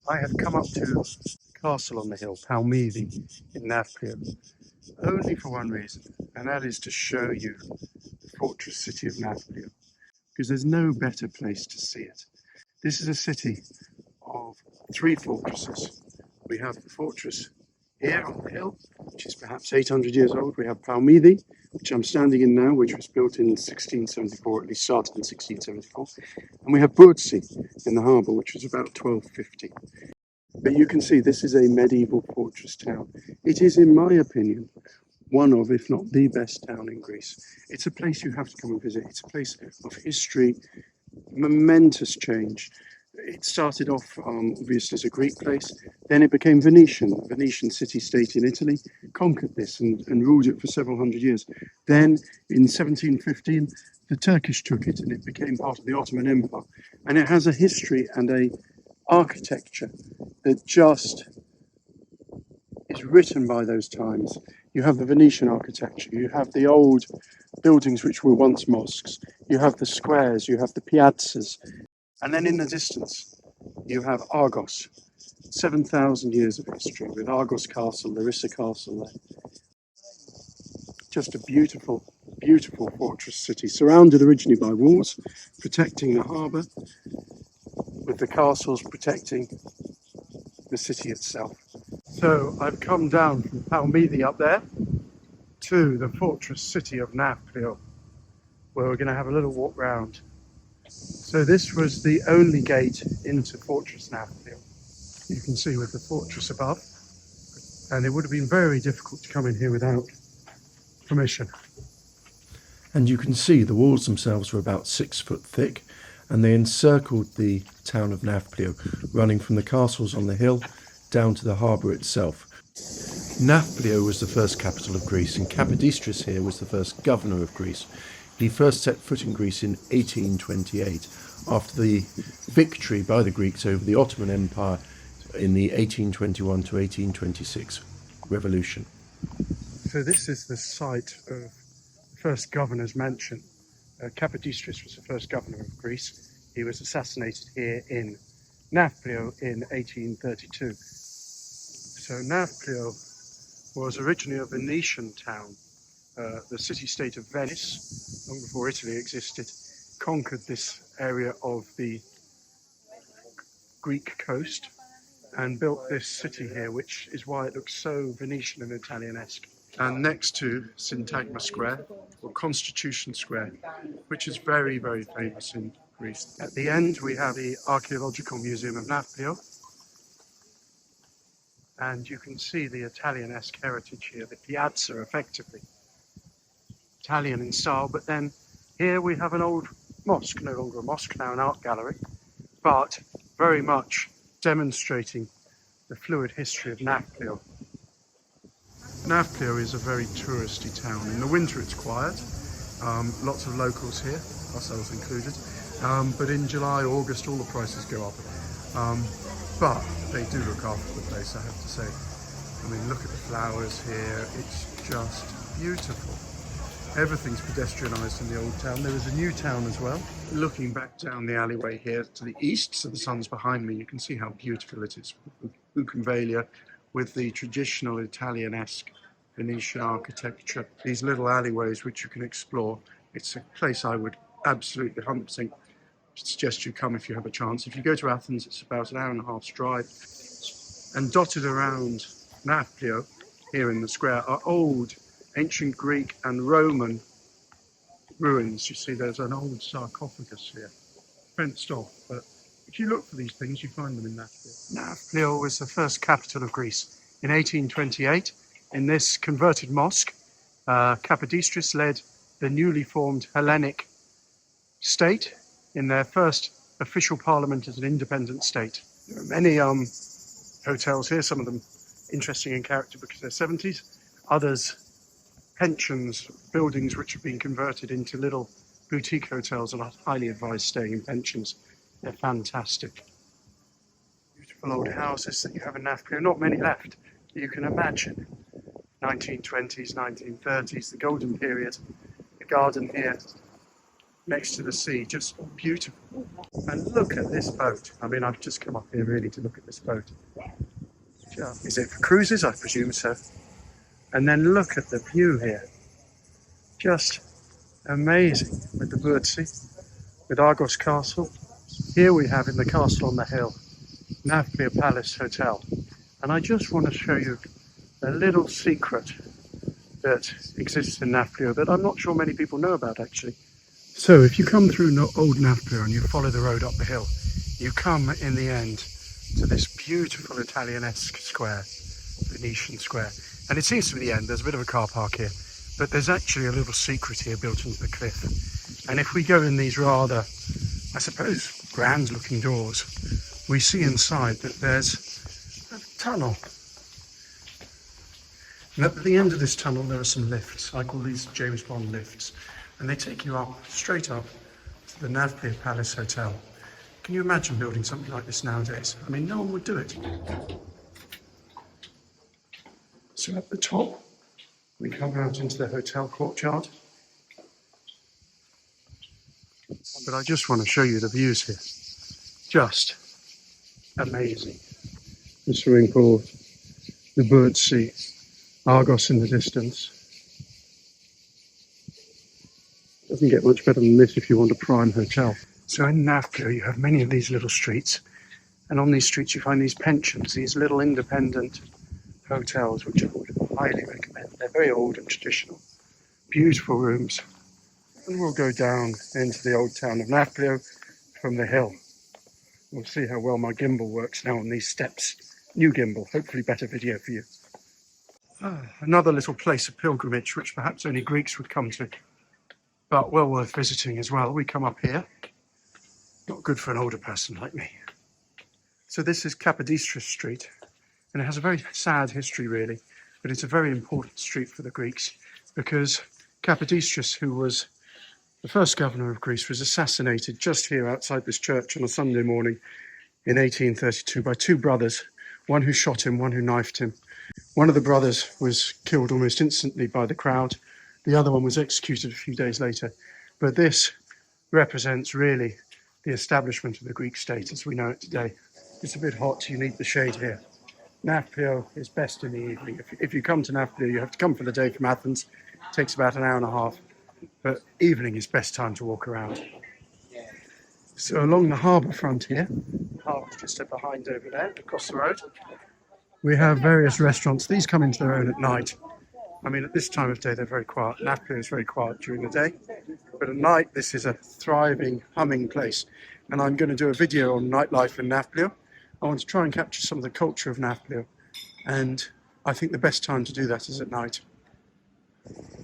I have come up to the castle on the hill, Peloponnese in Navclear, only for one reason, and that is to show you the fortress city of Navclear, because there's no better place to see it. This is a city of three fortresses. We have the fortress here on the hill, which is perhaps 800 years old. We have Peloponnese, which I'm standing in now, which was built in 1674, at least started in 1674. And we have Burzi in the harbour, which was about 1250. But you can see this is a medieval fortress town. It is, in my opinion, one of, if not the best town in Greece. It's a place you have to come and visit. It's a place of history, momentous change. It started off obviously as a Greek place, then it became Venetian. The Venetian city-state in Italy conquered this and ruled it for several hundred years. Then in 1715, the Turkish took it and it became part of the Ottoman Empire. And it has a history and a architecture that just is written by those times. You have the Venetian architecture, you have the old buildings which were once mosques, you have the squares, you have the piazzas, and then in the distance you have Argos. 7,000 years of history with Argos Castle, Larissa Castle there. Just a beautiful, beautiful fortress city, surrounded originally by walls, protecting the harbour, with the castles protecting the city itself. So I've come down from Peloponnese up there to the fortress city of Nafplio, where we're going to have a little walk round. So this was the only gate into Fortress Nafplio. You can see with the fortress above, and it would have been very difficult to come in here without permission. And you can see the walls themselves were about 6 foot thick, and they encircled the town of Nafplio, running from the castles on the hill down to the harbour itself. Nafplio was the first capital of Greece, and Kappa here was the first governor of Greece. He first set foot in Greece in 1828, after the victory by the Greeks over the Ottoman Empire in the 1821 to 1826 revolution. So this is the site of the first governor's mansion. Kappa was the first governor of Greece. He was assassinated here in Nafplio in 1832. So Nafplio was originally a Venetian town. The city-state of Venice, long before Italy existed, conquered this area of the Greek coast and built this city here, which is why it looks so Venetian and Italianesque. And next to Syntagma Square, or Constitution Square, which is very, very famous in Greece. At the end, we have the Archaeological Museum of Nafplio. And you can see the Italianesque heritage here, the piazza, effectively Italian in style. But then here we have an old mosque, no longer a mosque, now an art gallery, but very much demonstrating the fluid history of Nafplio. Nafplio is a very touristy town. In the winter it's quiet, lots of locals here, ourselves included, but in July, August all the prices go up. But they do look after the place, I have to say. I mean, look at the flowers here, it's just beautiful. Everything's pedestrianised in the old town. There is a new town as well. Looking back down the alleyway here to the east, so the sun's behind me, you can see how beautiful it is. Buchenwälder with the traditional Italianesque Venetian architecture. These little alleyways which you can explore. It's a place I would absolutely 100% suggest you come if you have a chance. If you go to Athens, it's about an hour-and-a-half's drive. And dotted around Nafplio, here in the square, are old ancient Greek and Roman ruins. You see there's an old sarcophagus here, fenced off, but if you look for these things, you find them in Nafplio. Nafplio was the first capital of Greece. In 1828, in this converted mosque, Kappadistris led the newly formed Hellenic state in their first official parliament as an independent state. There are many hotels here, some of them interesting in character because they're 70s, others pensions, buildings which have been converted into little boutique hotels, and I highly advise staying in pensions. They're fantastic. Beautiful old houses that you have in Nafplio, not many left. You can imagine 1920s, 1930s, the golden period, the garden here, next to the sea, just beautiful. And look at this boat. I mean, I've just come up here really to look at this boat. Is it for cruises? I presume so. And then look at the view here. Just amazing with the Birdsea, with Argos Castle. Here we have in the castle on the hill, Nafplio Palace Hotel. And I just want to show you a little secret that exists in Nafplio that I'm not sure many people know about actually. So if you come through old Nafplio and you follow the road up the hill, you come in the end to this beautiful Italianesque square, Venetian square. And it seems to be the end. There's a bit of a car park here, but there's actually a little secret here built into the cliff. And if we go in these rather, I suppose, grand looking doors, we see inside that there's a tunnel. And at the end of this tunnel there are some lifts. I call these James Bond lifts. And they take you up, straight up, to the Navclear Palace Hotel. Can you imagine building something like this nowadays? I mean, no one would do it. So at the top, we come out into the hotel courtyard. But I just want to show you the views here. Just amazing. The swimming pool, the Birdsea, Argos in the distance. Doesn't get much better than this if you want a prime hotel. So in Navclear you have many of these little streets, and on these streets you find these pensions, these little independent hotels, which I would highly recommend. They're very old and traditional, beautiful rooms. And we'll go down into the old town of Nafplio from the hill. We'll see how well my gimbal works now on these steps. New gimbal, hopefully better video for you. Another little place of pilgrimage which perhaps only Greeks would come to, but well worth visiting as well. We come up here, not good for an older person like me. So this is Kappa Street, and it has a very sad history really, but it's a very important street for the Greeks because Capodistrius, who was the first governor of Greece, was assassinated just here outside this church on a Sunday morning in 1832 by two brothers, one who shot him, one who knifed him. One of the brothers was killed almost instantly by the crowd. The other one was executed a few days later. But this represents really the establishment of the Greek state as we know it today. It's a bit hot, you need the shade here. Nafplio is best in the evening. If you come to Nafplio, you have to come for the day from Athens. It takes about an hour and a half. But evening is best time to walk around. So along the harbour front here, the harbour's just behind over there, across the road, we have various restaurants. These come into their own at night. I mean, at this time of day, they're very quiet. Nafplio is very quiet during the day. But at night, this is a thriving, humming place. And I'm going to do a video on nightlife in Nafplio. I want to try and capture some of the culture of Nafplio. And I think the best time to do that is at night.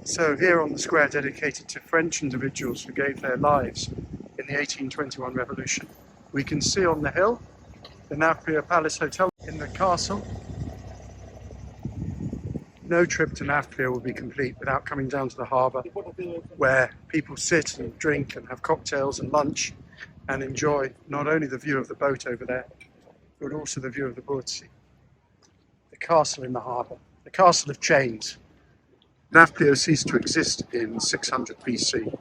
So here on the square dedicated to French individuals who gave their lives in the 1821 revolution, we can see on the hill the Navclear Palace Hotel in the castle. No trip to Navclear will be complete without coming down to the harbour, where people sit and drink and have cocktails and lunch and enjoy not only the view of the boat over there, but also the view of the Birdsea, the castle in the harbour, the castle of chains. Nafplio ceased to exist in 600 BC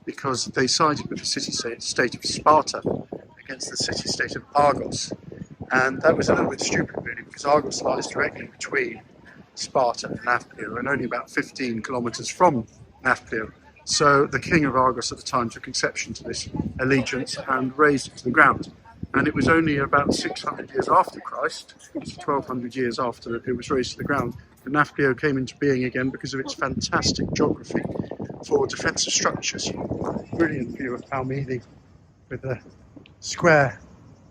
because they sided with the city-state of Sparta against the city-state of Argos. And that was a little bit stupid really, because Argos lies directly between Sparta and Nafplio and only about 15 kilometres from Nafplio. So the king of Argos at the time took exception to this allegiance and razed it to the ground. And it was only about 600 years after Christ, 1200 years after it was razed to the ground, that Nafplio came into being again because of its fantastic geography for defensive structures. Brilliant view of Peloponnese with the square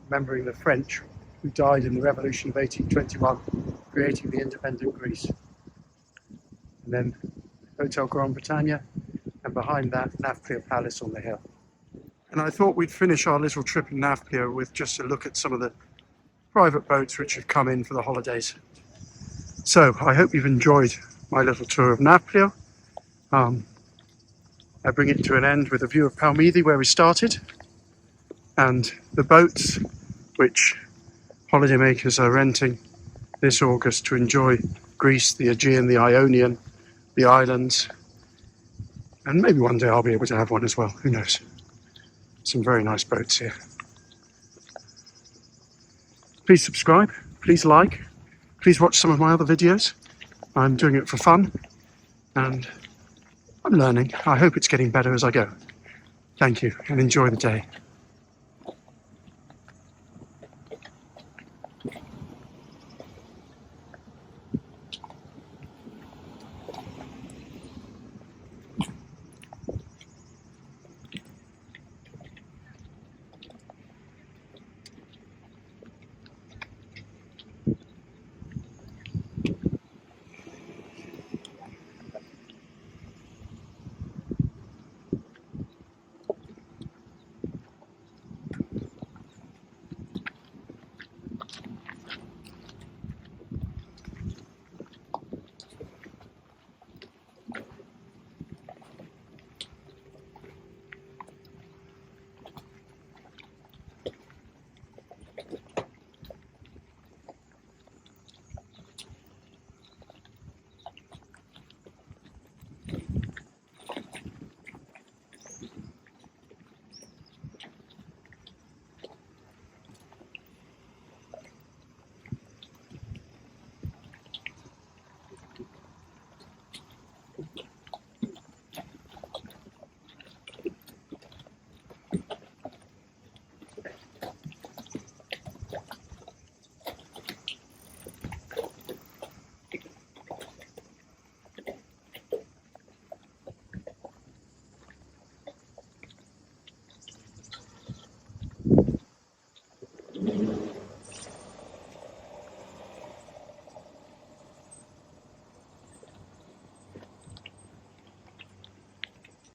remembering the French who died in the revolution of 1821, creating the independent Greece. And then Hotel Grand Britannia, and behind that, Navclear Palace on the hill. And I thought we'd finish our little trip in Navclear with just a look at some of the private boats which have come in for the holidays. So I hope you've enjoyed my little tour of Navclear. I bring it to an end with a view of Peloponnese where we started, and the boats which holidaymakers are renting this August to enjoy Greece, the Aegean, the Ionian, the islands, and maybe one day I'll be able to have one as well, who knows. Some very nice boats here. Please subscribe, please like, please watch some of my other videos. I'm doing it for fun and I'm learning. I hope it's getting better as I go. Thank you and enjoy the day.